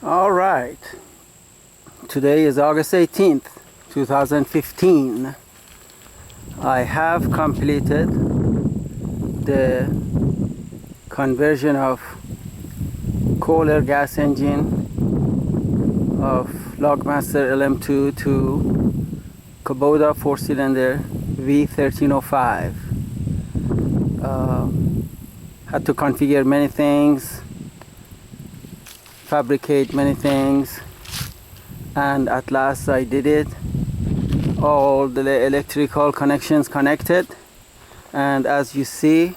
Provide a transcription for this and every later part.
All right, today is August 18th, 2015. I have completed the conversion of Kohler gas engine of LogMaster LM2 to Kubota 4-cylinder V1305. Had to configure many things, fabricate many things, and at last I did it. All the electrical connections connected, and as you see,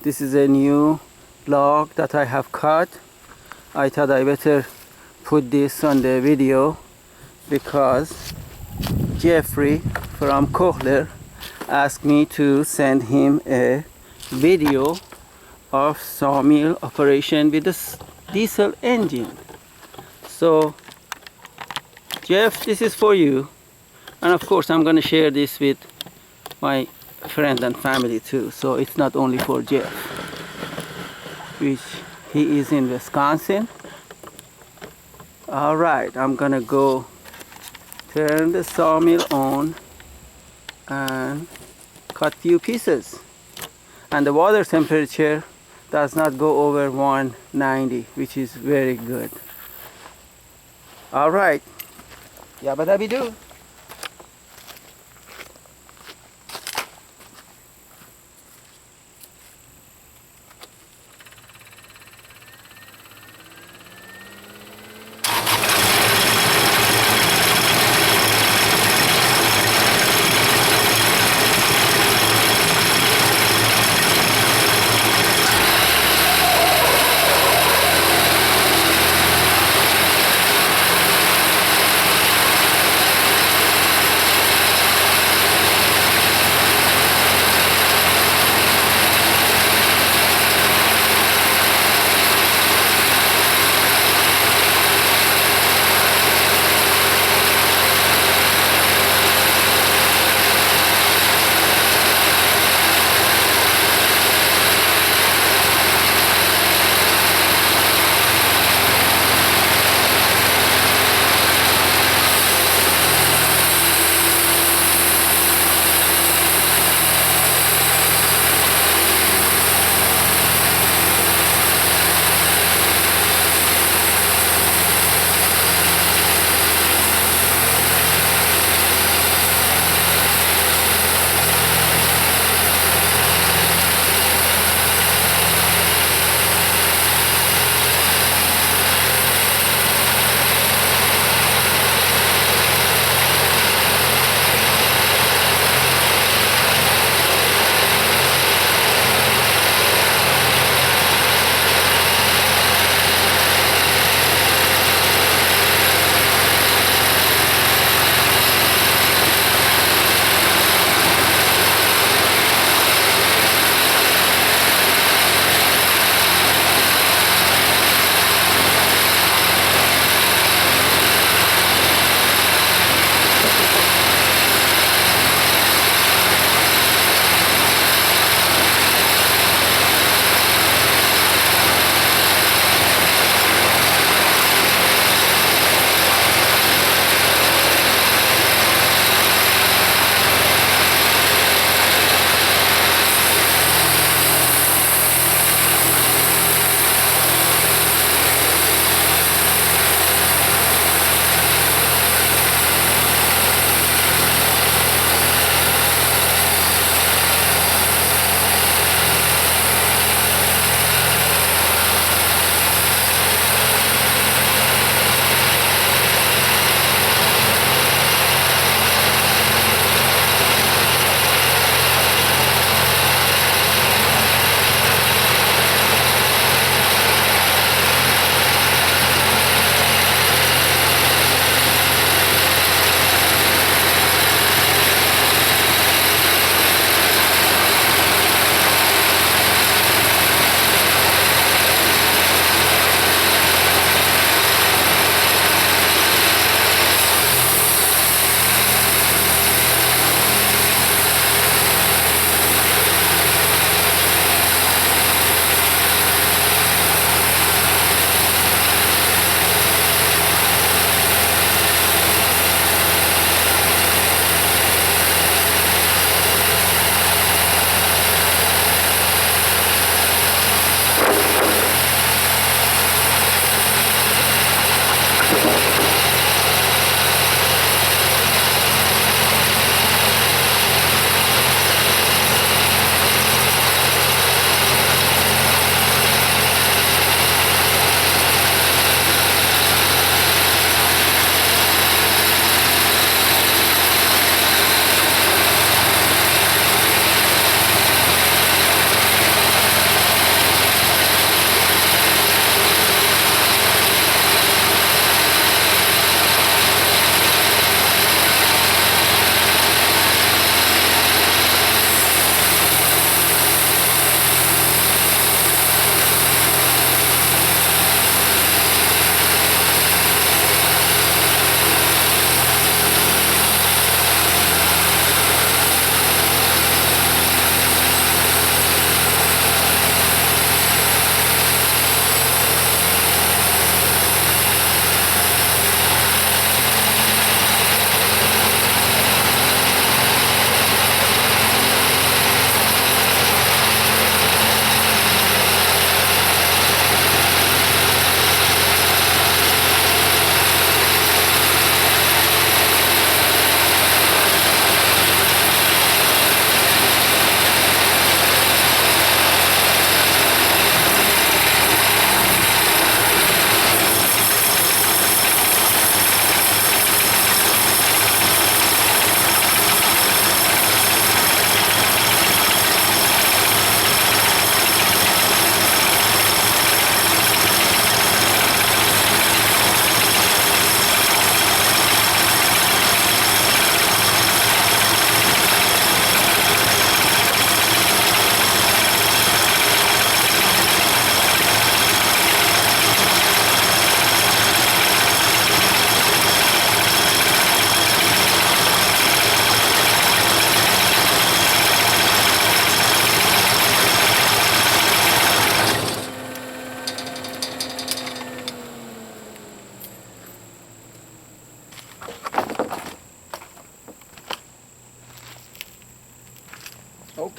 this is a new log that I have cut. I thought I better put this on the video because Jeffrey from Kohler asked me to send him a video of sawmill operation with this diesel engine. So Jeff, this is for you, and of course I'm going to share this with my friend and family too, so it's not only for Jeff, which he is in Wisconsin. Alright, I'm gonna go turn the sawmill on and cut few pieces, and the water temperature does not go over 190, which is very good. Alright, yabba dabby doo.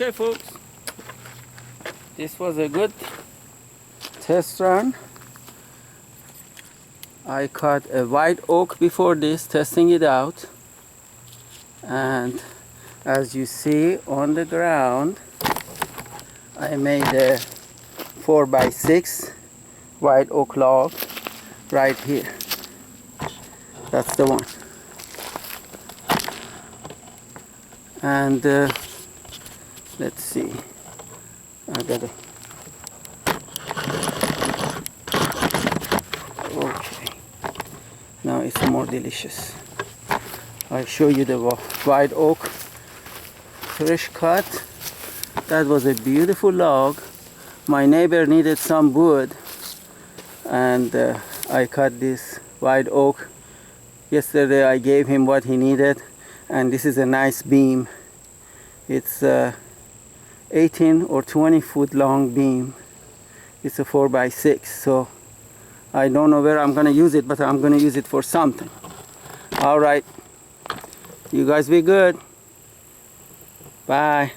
Okay folks, this was a good test run. I cut a white oak before this, testing it out, and as you see on the ground, I made a 4x6 white oak log right here. That's the one. And let's see, I gotta, okay, now it's more delicious. I'll show you the white oak fresh cut. That was a beautiful log. My neighbor needed some wood, and I cut this white oak. Yesterday I gave him what he needed, and this is a nice beam. It's 18 or 20 foot long beam. It's a 4x6, so I don't know where I'm gonna use it, but I'm gonna use it for something. All right, you guys be good. Bye.